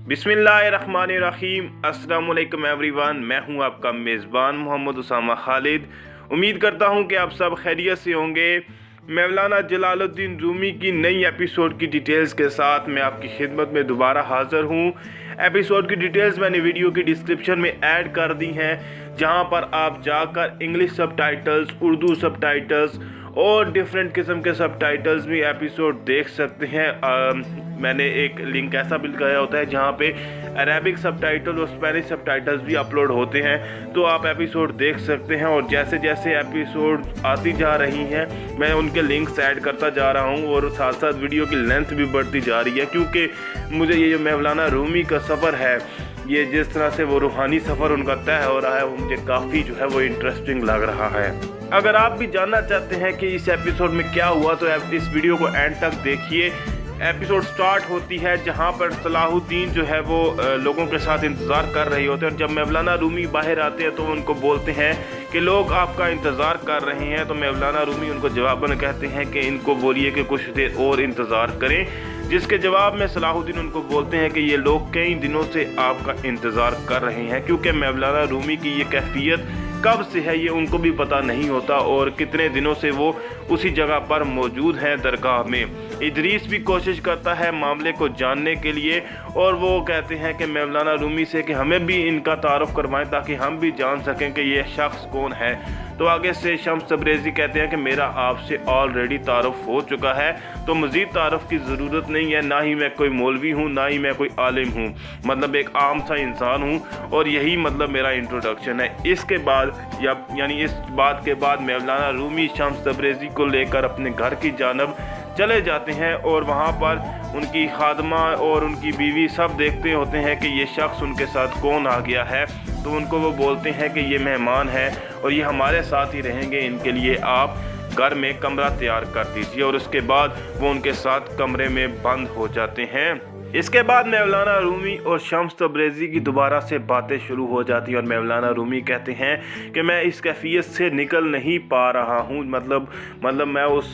बिस्मिल्लाहिर्रहमानिर्रहीम। अस्सलाम वालेकुम एवरीवन। मैं हूं आपका मेज़बान मोहम्मद उसामा खालिद। उम्मीद करता हूं कि आप सब खैरियत से होंगे। मौलाना जलालुद्दीन रूमी की नई एपिसोड की डिटेल्स के साथ मैं आपकी खिदमत में दोबारा हाज़िर हूं। एपिसोड की डिटेल्स मैंने वीडियो की डिस्क्रिप्शन में ऐड कर दी हैं, जहां पर आप जाकर इंग्लिश सबटाइटल्स, उर्दू सबटाइटल्स और डिफरेंट किस्म के सबटाइटल्स भी एपिसोड देख सकते हैं। मैंने एक लिंक ऐसा भी लगाया होता है जहां पे अरेबिक सबटाइटल और स्पेनिश सबटाइटल्स भी अपलोड होते हैं, तो आप एपिसोड देख सकते हैं। और जैसे जैसे एपिसोड आती जा रही हैं मैं उनके लिंक्स ऐड करता जा रहा हूं और साथ साथ वीडियो की लेंथ भी बढ़ती जा रही है, क्योंकि मुझे ये जो मौलाना रूमी का सफ़र है, ये जिस तरह से वो रूहानी सफ़र उनका तय हो रहा है, वो मुझे काफ़ी जो है वो इंटरेस्टिंग लग रहा है। अगर आप भी जानना चाहते हैं कि इस एपिसोड में क्या हुआ तो इस वीडियो को एंड तक देखिए। एपिसोड स्टार्ट होती है जहां पर सलाहुद्दीन जो है वो लोगों के साथ इंतज़ार कर रहे होते हैं, और जब मौलाना रूमी बाहर आते हैं तो उनको बोलते हैं कि लोग आपका इंतज़ार कर रहे हैं। तो मौलाना रूमी उनको जवाबन कहते हैं कि इनको बोलिए कि कुछ देर और इंतज़ार करें, जिसके जवाब में सलाहुद्दीन उनको बोलते हैं कि ये लोग कई दिनों से आपका इंतज़ार कर रहे हैं, क्योंकि मौलाना रूमी की ये कैफियत कब से है ये उनको भी पता नहीं होता और कितने दिनों से वो उसी जगह पर मौजूद हैं दरगाह में। इदरीस भी कोशिश करता है मामले को जानने के लिए, और वो कहते हैं कि मौलाना रूमी से कि हमें भी इनका तारुफ करवाएं ताकि हम भी जान सकें कि ये शख्स कौन है। तो आगे से शम्स तबरेज़ी कहते हैं कि मेरा आपसे ऑलरेडी तारुफ हो चुका है, तो मज़ीद तारुफ की ज़रूरत नहीं है। ना ही मैं कोई मौलवी हूँ, ना ही मैं कोई आलिम हूँ, मतलब एक आम सा इंसान हूँ, और यही मतलब मेरा इंट्रोडक्शन है। इसके बाद यानी इस बात के बाद मौलाना रूमी शम्स तबरेज़ी को लेकर अपने घर की जानब चले जाते हैं, और वहाँ पर उनकी खादमा और उनकी बीवी सब देखते होते हैं कि ये शख्स उनके साथ कौन आ गया है। तो उनको वो बोलते हैं कि ये मेहमान है और ये हमारे साथ ही रहेंगे, इनके लिए आप घर में कमरा तैयार कर दीजिए। और उसके बाद वो उनके साथ कमरे में बंद हो जाते हैं। इसके बाद मौलाना रूमी और शम्स तबरेज़ी की दोबारा से बातें शुरू हो जाती हैं, और मौलाना रूमी कहते हैं कि मैं इस कैफियत से निकल नहीं पा रहा हूँ, मतलब मैं उस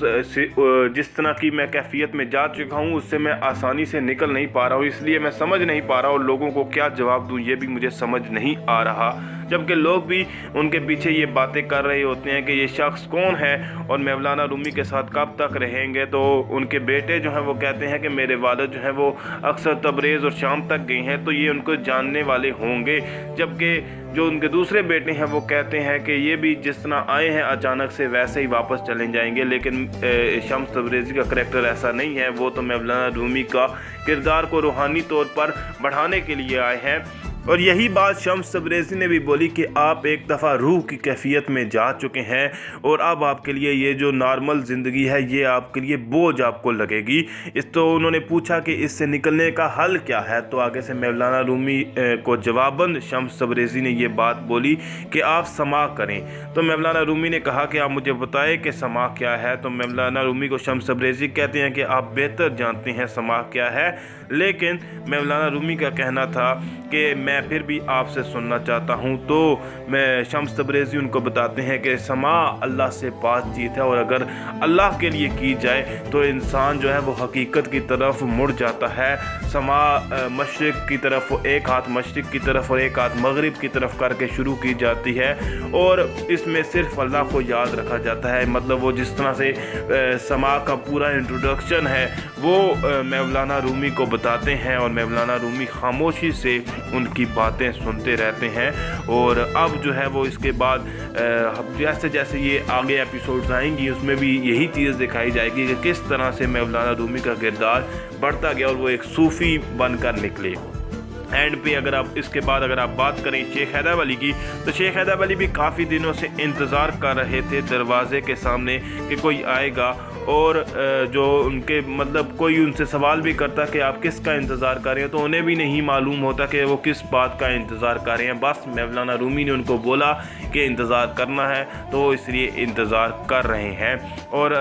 जिस तरह की मैं कैफियत में जा चुका हूँ उससे मैं आसानी से निकल नहीं पा रहा हूँ, इसलिए मैं समझ नहीं पा रहा और लोगों को क्या जवाब दूँ ये भी मुझे समझ नहीं आ रहा। जबकि लोग भी उनके पीछे ये बातें कर रहे होते हैं कि ये शख्स कौन है और मौलाना रूमी के साथ कब तक रहेंगे। तो उनके बेटे जो हैं वो कहते हैं कि मेरे वालिद जो हैं वो अक्सर तबरेज़ और शाम तक गए हैं, तो ये उनको जानने वाले होंगे। जबकि जो उनके दूसरे बेटे हैं वो कहते हैं कि ये भी जिस तरह आए हैं अचानक से वैसे ही वापस चले जाएंगे। लेकिन शम्स तबरेज़ी का करैक्टर ऐसा नहीं है, वो तो मौलाना रूमी का किरदार को रूहानी तौर पर बढ़ाने के लिए आए हैं। और यही बात शम्स तबरेज़ी ने भी बोली कि आप एक दफ़ा रूह की कैफियत में जा चुके हैं और अब आपके लिए ये जो नॉर्मल ज़िंदगी है ये आपके लिए बोझ आपको लगेगी। तो उन्होंने पूछा कि इससे निकलने का हल क्या है। तो आगे से मौलाना रूमी को जवाबन शम्स तबरेज़ी ने ये बात बोली कि आप समा करें। तो मौलाना रूमी ने कहा कि आप मुझे बताएं कि समा क्या है। तो मौलाना रूमी को शम्स तबरेज़ी कहते हैं कि आप बेहतर जानते हैं समा क्या है, लेकिन मौलाना रूमी का कहना था कि मैं फिर भी आपसे सुनना चाहता हूँ। तो मैं शम्स तबरेज़ी उनको बताते हैं कि समा अल्लाह से बातचीत है, और अगर अल्लाह के लिए की जाए तो इंसान जो है वो हकीकत की तरफ मुड़ जाता है। समा मशरिक़ की तरफ, एक हाथ मशरिक़ की तरफ और एक हाथ मगरिब की तरफ करके शुरू की जाती है, और इसमें सिर्फ अल्लाह को याद रखा जाता है। मतलब वो जिस तरह से समा का पूरा इंट्रोडक्शन है वो मौलाना रूमी को बताते हैं, और मौलाना रूमी खामोशी से उनकी बातें सुनते रहते हैं। और अब जो है वो इसके बाद जैसे जैसे ये आगे एपिसोड्स आएंगी उसमें भी यही चीज़ दिखाई जाएगी कि किस तरह से मौलाना रूमी का किरदार बढ़ता गया और वो एक सूफ़ी बनकर निकले। एंड पे इसके बाद अगर आप बात करें शेख हैदर अली की, तो शेख हैदर अली भी काफ़ी दिनों से इंतज़ार कर रहे थे दरवाज़े के सामने कि कोई आएगा, और जो उनके मतलब कोई उनसे सवाल भी करता कि आप किसका इंतज़ार कर रहे हैं, तो उन्हें भी नहीं मालूम होता कि वो किस बात का इंतज़ार कर रहे हैं। बस मौलाना रूमी ने उनको बोला कि इंतज़ार करना है, तो इसलिए इंतज़ार कर रहे हैं। और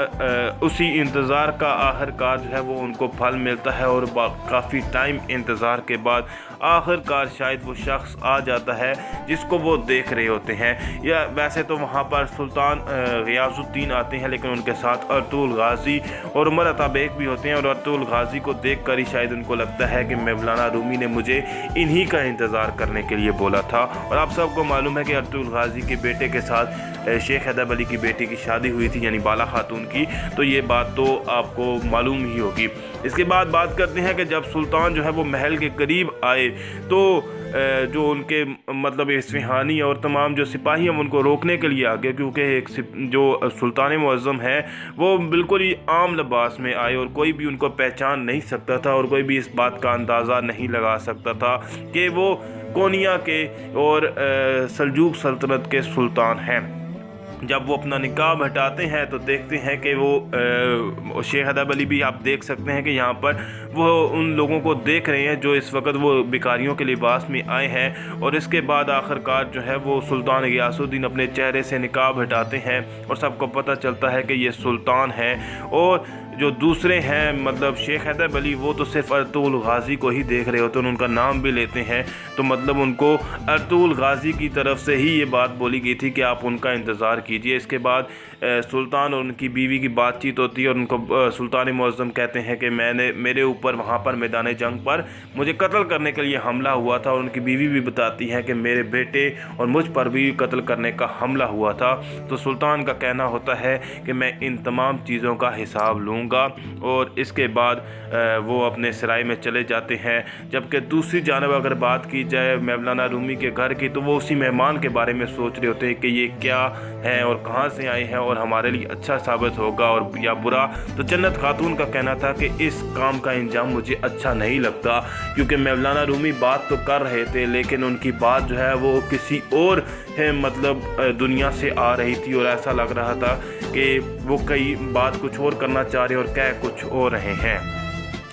उसी इंतज़ार का आखिरकार जो है वो उनको फल मिलता है, और काफ़ी टाइम इंतज़ार के बाद आखिरकार शायद वो शख्स आ जाता है जिसको वो देख रहे होते हैं। या वैसे तो वहाँ पर सुल्तान गियासुद्दीन आते हैं, लेकिन उनके साथ अर्तुल गाजी और उमर अता बेग भी होते हैं। और अर्तुगरुल गाजी को देखकर ही शायद उनको लगता है कि मौलाना रूमी ने मुझे इन्हीं का इंतज़ार करने के लिए बोला था। और आप सबको मालूम है कि अर्तुगरुल गाजी के बेटे के साथ शेख हैदर अली की बेटी की शादी हुई थी, यानी बाला खातून की, तो ये बात तो आपको मालूम ही होगी। इसके बाद बात करते हैं कि जब सुल्तान जो है वो महल के करीब आए तो जो उनके मतलब इस्फ़हानी और तमाम जो सिपाही हैं उनको रोकने के लिए आ गए, क्योंकि एक जो सुल्तान मुअज़्ज़म है वो बिल्कुल ही आम लिबास में आए और कोई भी उनको पहचान नहीं सकता था और कोई भी इस बात का अंदाज़ा नहीं लगा सकता था कि वो कोनिया के और सल्जूक सल्तनत के सुल्तान हैं। जब वो अपना निकाब हटाते हैं तो देखते हैं कि वो शेख हैदर अली भी आप देख सकते हैं कि यहाँ पर वो उन लोगों को देख रहे हैं जो इस वक्त वो भिखारियों के लिबास में आए हैं। और इसके बाद आखिरकार जो है वो सुल्तान गियासुद्दीन अपने चेहरे से निकाब हटाते हैं और सबको पता चलता है कि ये सुल्तान है। और जो दूसरे हैं मतलब शेख हैदर अली वो तो सिर्फ अर्तुगरुल गाजी को ही देख रहे होते हैं, उनका नाम भी लेते हैं। तो मतलब उनको अर्तुगरुल गाजी की तरफ से ही ये बात बोली गई थी कि आप उनका इंतज़ार कीजिए। इसके बाद सुल्तान और उनकी बीवी की बातचीत होती है और उनको सुल्तान मुअज़्ज़म कहते हैं कि मेरे ऊपर वहाँ पर मैदान जंग पर मुझे कत्ल करने के लिए हमला हुआ था। और उनकी बीवी भी बताती हैं कि मेरे बेटे और मुझ पर भी कत्ल करने का हमला हुआ था। तो सुल्तान का कहना होता है कि मैं इन तमाम चीज़ों का हिसाब लूँगा। और इसके बाद वो अपने सराय में चले जाते हैं। जबकि दूसरी जानब अगर बात की जाए मौलाना रूमी के घर की, तो वो उसी मेहमान के बारे में सोच रहे होते हैं कि ये क्या है और कहाँ से आए हैं और हमारे लिए अच्छा साबित होगा और या बुरा। तो जन्नत खातून का कहना था कि इस काम का इंजाम मुझे अच्छा नहीं लगता, क्योंकि मौलाना रूमी बात तो कर रहे थे लेकिन उनकी बात जो है वो किसी और है मतलब दुनिया से आ रही थी और ऐसा लग रहा था कि वो कई बात कुछ और करना चाह रहे और कह कुछ और रहे हैं।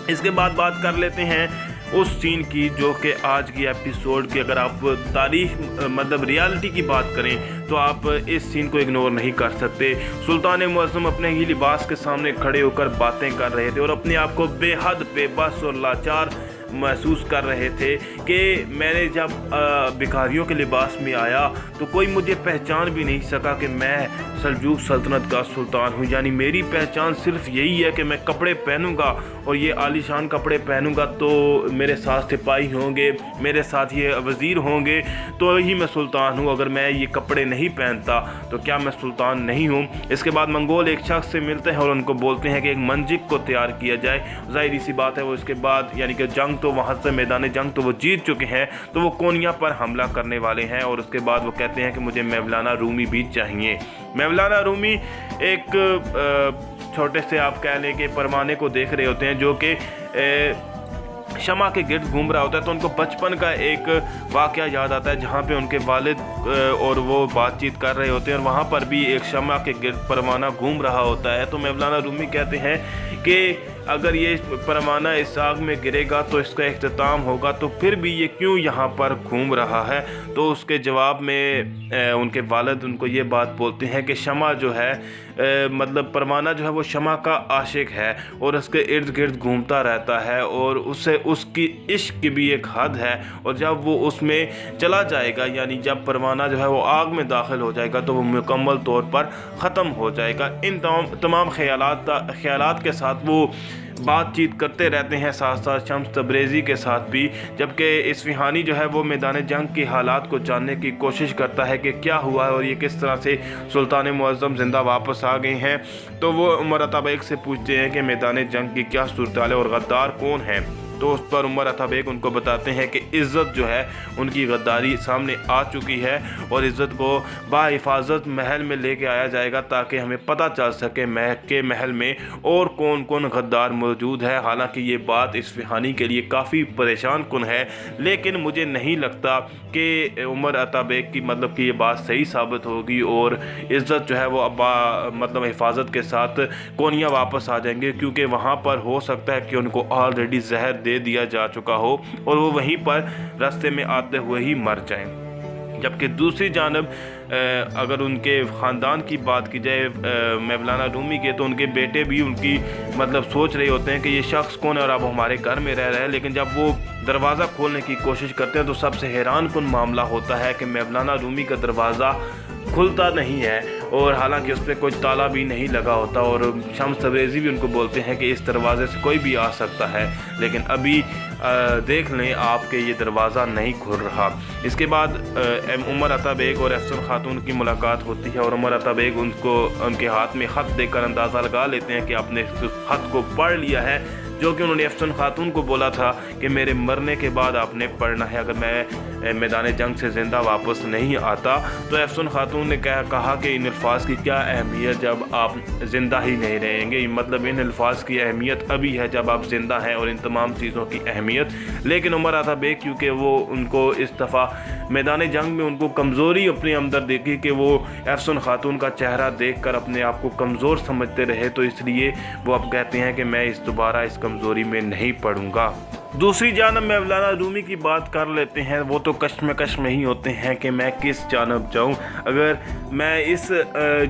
इसके बाद बात कर लेते हैं उस सीन की जो कि आज की एपिसोड की अगर आप तारीख मतलब रियलिटी की बात करें तो आप इस सीन को इग्नोर नहीं कर सकते। सुल्तान मुअज़्ज़म अपने ही लिबास के सामने खड़े होकर बातें कर रहे थे और अपने आप को बेहद बेबस और लाचार महसूस कर रहे थे कि मैंने जब भिखारियों के लिबास में आया तो कोई मुझे पहचान भी नहीं सका कि मैं सल्जूक सल्तनत का सुल्तान हूँ। यानी मेरी पहचान सिर्फ यही है कि मैं कपड़े पहनूंगा और ये आलीशान कपड़े पहनूंगा तो मेरे साथ सिपाही होंगे, मेरे साथ ये वज़ीर होंगे तो ही मैं सुल्तान हूँ। अगर मैं ये कपड़े नहीं पहनता तो क्या मैं सुल्तान नहीं हूँ। इसके बाद मंगोल एक शख्स से मिलते हैं और उनको बोलते हैं कि एक मंजिक को तैयार किया जाए। ज़ाहिर सी बात है वो इसके बाद यानी कि जंग तो वहाँ से मैदान जंग तो वो जीत चुके हैं, तो वो कोनिया पर हमला करने वाले हैं। और उसके बाद वो कहते हैं कि मुझे मौलाना रूमी भी चाहिए। मौलाना रूमी एक छोटे से आप कह लें कि परवाने को देख रहे होते हैं जो कि शमा के गिर्द घूम रहा होता है। तो उनको बचपन का एक वाक़या याद आता है जहाँ पे उनके वालिद और वो बातचीत कर रहे होते हैं और वहाँ पर भी एक शमा के गिर्द परवाना घूम रहा होता है। तो मौलाना रूमी कहते हैं कि अगर ये परवाना इस आग में गिरेगा तो इसका इख्तिताम होगा, तो फिर भी ये क्यों यहाँ पर घूम रहा है। तो उसके जवाब में उनके वालिद उनको ये बात बोलते हैं कि शमा जो है मतलब परवाना जो है वो शमा का आशिक है और उसके इर्द गिर्द घूमता रहता है और उससे उसकी इश्क की भी एक हद है। और जब वो उसमें चला जाएगा यानी जब परवाना जो है वो आग में दाखिल हो जाएगा तो वो मुकम्मल तौर पर ख़त्म हो जाएगा। इन तमाम ख्यालात के साथ वो बातचीत करते रहते हैं, साथ साथ शम्स तब्रेज़ी के साथ भी। जबकि इस्फ़हानी जो है वो मैदान जंग के हालात को जानने की कोशिश करता है कि क्या हुआ है और ये किस तरह से सुल्तान मुअज़्ज़म ज़िंदा वापस आ गए हैं। तो वो उमर अता बेग से पूछते हैं कि मैदान जंग की क्या सूरत है और गद्दार कौन है। तो उस पर उमर अता बेग उनको बताते हैं कि इज़्ज़त जो है उनकी गद्दारी सामने आ चुकी है और इज़्ज़त को बाहिफाजत महल में लेके आया जाएगा ताकि हमें पता चल सके के महल में और कौन कौन गद्दार मौजूद है। हालांकि ये बात इस्फ़हानी के लिए काफ़ी परेशान कुन है, लेकिन मुझे नहीं लगता कि उमर अता बेग की मतलब कि ये बात सही साबित होगी और इज़्ज़त जो है वो अब मतलब हिफाजत के साथ कोनिया वापस आ जाएंगे, क्योंकि वहाँ पर हो सकता है कि उनको ऑलरेडी जहर दे दिया जा चुका हो और वो वहीं पर रास्ते में आते हुए ही मर जाएं। जबकि दूसरी जानब اگر ان کے خاندان کی بات کی جائے مولانا رومی کے، تو ان کے بیٹے بھی ان کی مطلب سوچ رہے ہوتے ہیں کہ یہ شخص کون ہے اور اب ہمارے گھر میں رہ رہا ہے، لیکن جب وہ دروازہ کھولنے کی کوشش کرتے ہیں تو سب سے حیران کن معاملہ ہوتا ہے کہ مولانا رومی کا دروازہ کھلتا نہیں ہے، اور حالانکہ اس پہ کوئی تالا بھی نہیں لگا ہوتا، اور شمس تبریزی بھی ان کو بولتے ہیں کہ اس دروازے سے کوئی بھی آ سکتا ہے، لیکن ابھی دیکھ لیں آپ کہ یہ دروازہ نہیں کھل رہا۔ اس کے بعد عمر عطا بیگ اور افسر خاتون کی ملاقات ہوتی ہے، اور عمر عطا بیگ ان کے ہاتھ میں خط دے کر اندازہ لگا لیتے ہیں کہ آپ نے خط کو پڑھ لیا ہے، جو کہ انہوں نے افسر خاتون کو بولا تھا کہ میرے مرنے کے بعد آپ نے پڑھنا ہے اگر میں میدان جنگ سے زندہ واپس نہیں آتا۔ تو افسر خاتون نے کہا کہ ان الفاظ کی کیا اہمیت جب آپ زندہ ہی نہیں رہیں گے، مطلب ان الفاظ کی اہمیت ابھی ہے جب آپ زندہ ہیں، اور ان تمام چیزوں کی اہمیت۔ لیکن عمر عطا بیگ کیونکہ وہ ان کو اس دفعہ میدان جنگ میں ان کو کمزوری اپنے اندر دیکھی کہ وہ افسر خاتون کا چہرہ دیکھ کر اپنے آپ کو کمزور سمجھتے رہے، تو اس لیے وہ اب کہتے ہیں کہ میں دوبارہ اس کمزوری میں نہیں پڑوں گا۔ دوسری جانب مولانا رومی کی بات کر لیتے ہیں، وہ تو کشمکش میں ہی ہوتے ہیں کہ میں کس جانب جاؤں۔ اگر میں اس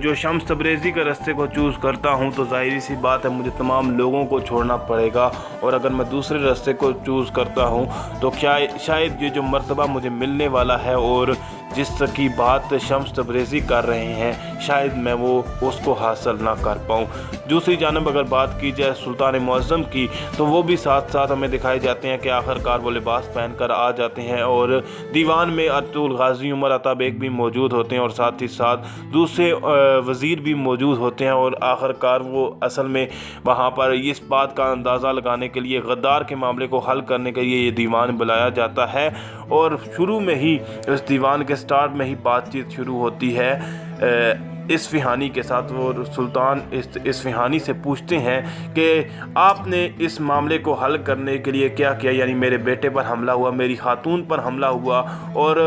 جو شمس تبریزی کے راستے کو چوز کرتا ہوں تو ظاہری سی بات ہے مجھے تمام لوگوں کو چھوڑنا پڑے گا، اور اگر میں دوسرے راستے کو چوز کرتا ہوں تو شاید یہ جو مرتبہ مجھے ملنے والا ہے اور جس کی بات شمس تبریزی کر رہے ہیں شاید میں وہ اس کو حاصل نہ کر پاؤں۔ دوسری جانب اگر بات کی جائے سلطان معظم کی، تو وہ بھی ساتھ ساتھ ہمیں دکھائے جاتے ہیں کہ آخر کار وہ لباس پہن کر آ جاتے ہیں، اور دیوان میں Ertugrul Ghazi Umar Ata bag بھی موجود ہوتے ہیں، اور ساتھ ہی ساتھ دوسرے وزیر بھی موجود ہوتے ہیں، اور آخر کار وہ اصل میں وہاں پر اس بات کا اندازہ لگانے کے لیے غدار کے معاملے کو حل کرنے کے لیے یہ دیوان بلایا جاتا ہے، اور شروع میں ہی اس دیوان کے سٹارٹ میں ہی بات چیت شروع ہوتی ہے اصفہانی کے ساتھ۔ وہ سلطان اصفہانی سے پوچھتے ہیں کہ آپ نے اس معاملے کو حل کرنے کے لیے کیا کیا، یعنی میرے بیٹے پر حملہ ہوا، میری خاتون پر حملہ ہوا، اور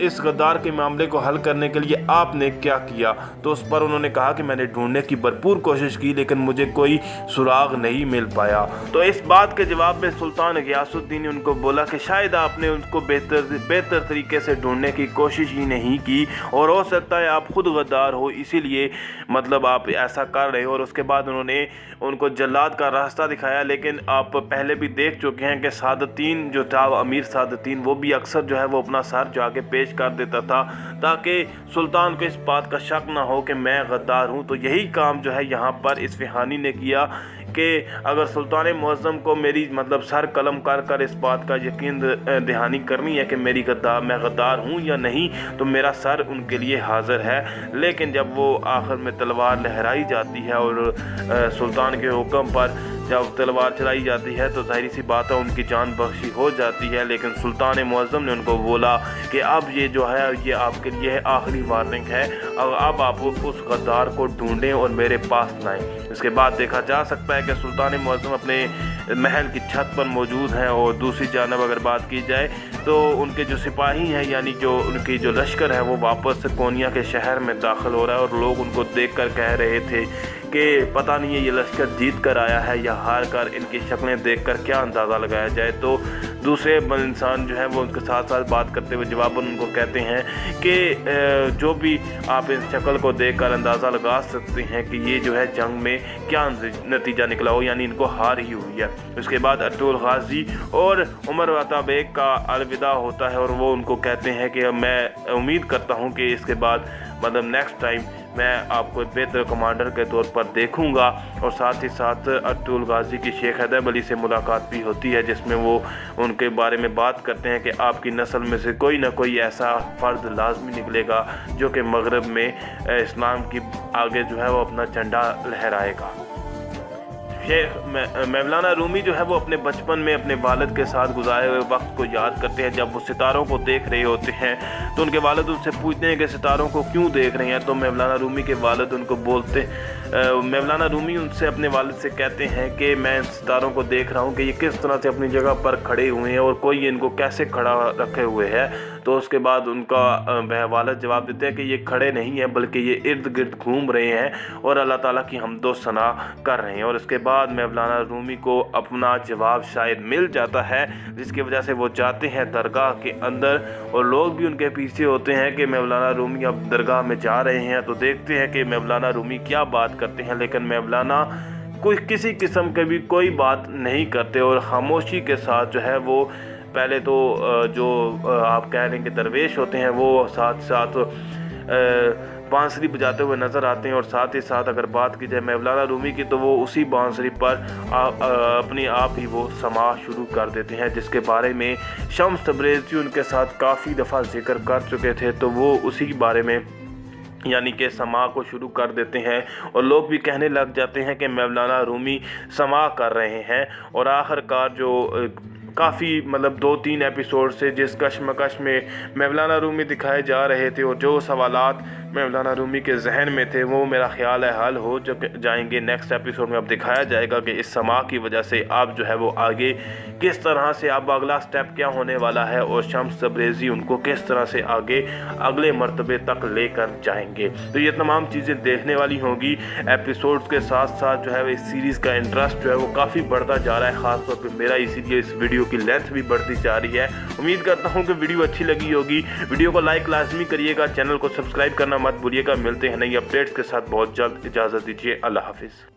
اس غدار کے معاملے کو حل کرنے کے لیے آپ نے کیا کیا؟ تو اس پر انہوں نے کہا کہ میں نے ڈھونڈنے کی بھرپور کوشش کی لیکن مجھے کوئی سراغ نہیں مل پایا۔ تو اس بات کے جواب میں سلطان غیاث الدین نے ان کو بولا کہ شاید آپ نے ان کو بہتر طریقے سے ڈھونڈنے کی کوشش ہی نہیں کی، اور ہو سکتا ہے آپ خود غدار ہو اسی لیے مطلب آپ ایسا کر رہے ہو۔ اور اس کے بعد انہوں نے ان کو جلاد کا راستہ دکھایا، لیکن آپ پہلے بھی دیکھ چکے ہیں کہ سعادتین جو تھا امیر سعادتین، وہ بھی اکثر جو ہے وہ اپنا سر جو آگے پیش کر دیتا تھا تاکہ سلطان کو اس بات کا شک نہ ہو کہ میں غدار ہوں۔ تو یہی کام جو ہے یہاں پر اصفہانی نے کیا کہ اگر سلطان معظم کو میری مطلب سر قلم کر اس بات کا یقین دہانی کرنی ہے کہ میں غدار ہوں یا نہیں، تو میرا سر ان کے لیے حاضر ہے۔ لیکن جب وہ آخر میں تلوار لہرائی جاتی ہے اور سلطان کے حکم پر جب تلوار چلائی جاتی ہے تو ظاہری سی بات ہے ان کی جان بخشی ہو جاتی ہے، لیکن سلطان معظم نے ان کو بولا کہ اب یہ جو ہے یہ آپ کے لیے آخری وارننگ ہے، اب آپ اس غدار کو ڈھونڈیں اور میرے پاس لائیں۔ اس کے بعد دیکھا جا سکتا ہے کہ سلطان معظم اپنے محل کی چھت پر موجود ہیں، اور دوسری جانب اگر بات کی جائے تو ان کے جو سپاہی ہیں یعنی جو ان کی جو لشکر ہے وہ واپس کونیا کے شہر میں داخل ہو رہا ہے، اور لوگ ان کو دیکھ کر کہہ رہے تھے کہ پتہ نہیں ہے یہ لشکر جیت کر آیا ہے یا ہار کر، ان کی شکلیں دیکھ کر کیا اندازہ لگایا جائے۔ تو دوسرے انسان جو ہے وہ ان کے ساتھ ساتھ بات کرتے ہوئے جواباً ان کو کہتے ہیں کہ جو بھی آپ اس شکل کو دیکھ کر اندازہ لگا سکتے ہیں کہ یہ جو ہے جنگ میں کیا نتیجہ نکلا ہو، یعنی ان کو ہار ہی ہوئی ہے۔ اس کے بعد ارطغرل غازی اور عمر عطا بیگ کا الوداع ہوتا ہے، اور وہ ان کو کہتے ہیں کہ میں امید کرتا ہوں کہ اس کے بعد مطلب نیکسٹ ٹائم میں آپ کو بہتر کمانڈر کے طور پر دیکھوں گا۔ اور ساتھ ہی ساتھ ارطغرل غازی کی شیخ حیدر علی سے ملاقات بھی ہوتی ہے جس میں وہ ان کے بارے میں بات کرتے ہیں کہ آپ کی نسل میں سے کوئی نہ کوئی ایسا فرد لازمی نکلے گا جو کہ مغرب میں اسلام کی آگے جو ہے وہ اپنا جھنڈا لہرائے گا۔ شیخ مولانا رومی جو ہے وہ اپنے بچپن میں اپنے والد کے ساتھ گزارے ہوئے وقت کو یاد کرتے ہیں۔ جب وہ ستاروں کو دیکھ رہے ہوتے ہیں تو ان کے والد ان سے پوچھتے ہیں کہ ستاروں کو کیوں دیکھ رہے ہیں، تو مولانا رومی کے والد ان کو مولانا رومی ان سے اپنے والد سے کہتے ہیں کہ میں ستاروں کو دیکھ رہا ہوں کہ یہ کس طرح سے اپنی جگہ پر کھڑے ہوئے ہیں اور کوئی ان کو کیسے کھڑا رکھے ہوئے ہے۔ تو اس کے بعد ان کا والد جواب دیتے ہیں کہ یہ کھڑے نہیں ہیں بلکہ یہ ارد گرد گھوم رہے ہیں اور اللہ تعالیٰ کی حمد و ثنا کر رہے ہیں۔ اور اس کے بعد بعد مولانا رومی کو اپنا جواب شاید مل جاتا ہے، جس کی وجہ سے وہ جاتے ہیں درگاہ کے اندر اور لوگ بھی ان کے پیچھے ہوتے ہیں کہ مولانا رومی اب درگاہ میں جا رہے ہیں۔ تو دیکھتے ہیں کہ مولانا رومی کیا بات کرتے ہیں، لیکن مولانا کسی قسم کے بھی کوئی بات نہیں کرتے اور خاموشی کے ساتھ جو ہے وہ پہلے تو جو آپ کہہ لیں کہ درویش ہوتے ہیں وہ ساتھ ساتھ بانسری بجاتے ہوئے نظر آتے ہیں، اور ساتھ ہی ساتھ اگر بات کی جائے مولانا رومی کی تو وہ اسی بانسری پر اپنے آپ ہی وہ سماع شروع کر دیتے ہیں، جس کے بارے میں شمس تبریزی ان کے ساتھ کافی دفعہ ذکر کر چکے تھے۔ تو وہ اسی بارے میں یعنی کہ سماع کو شروع کر دیتے ہیں اور لوگ بھی کہنے لگ جاتے ہیں کہ مولانا رومی سماع کر رہے ہیں۔ اور آخر کار جو کافی 2-3 ایپیسوڈ سے جس کشمکش میں مولانا رومی دکھائے جا رہے تھے اور جو سوالات مولانا رومی کے ذہن میں تھے وہ میرا خیال ہے حل ہو جائیں گے۔ نیکسٹ ایپیسوڈ میں اب دکھایا جائے گا کہ اس سماع کی وجہ سے اب جو ہے وہ آگے کس طرح سے اب اگلا سٹیپ کیا ہونے والا ہے اور شمس تبریزی ان کو کس طرح سے آگے اگلے مرتبے تک لے کر جائیں گے۔ تو یہ تمام چیزیں دیکھنے والی ہوں گی۔ ایپیسوڈز کے ساتھ ساتھ جو ہے اس سیریز کا انٹرسٹ جو ہے وہ کافی بڑھتا جا رہا ہے، خاص طور پہ میرا، اسی لیے اس ویڈیو کی لینتھ بھی بڑھتی جا رہی ہے۔ امید کرتا ہوں کہ ویڈیو اچھی لگی ہوگی۔ ویڈیو کو لائک لازمی کریے گا، چینل کو سبسکرائب کرنا مت بھولیے گا۔ ملتے ہیں نئی اپڈیٹس کے ساتھ بہت جلد، اجازت دیجیے، اللہ حافظ۔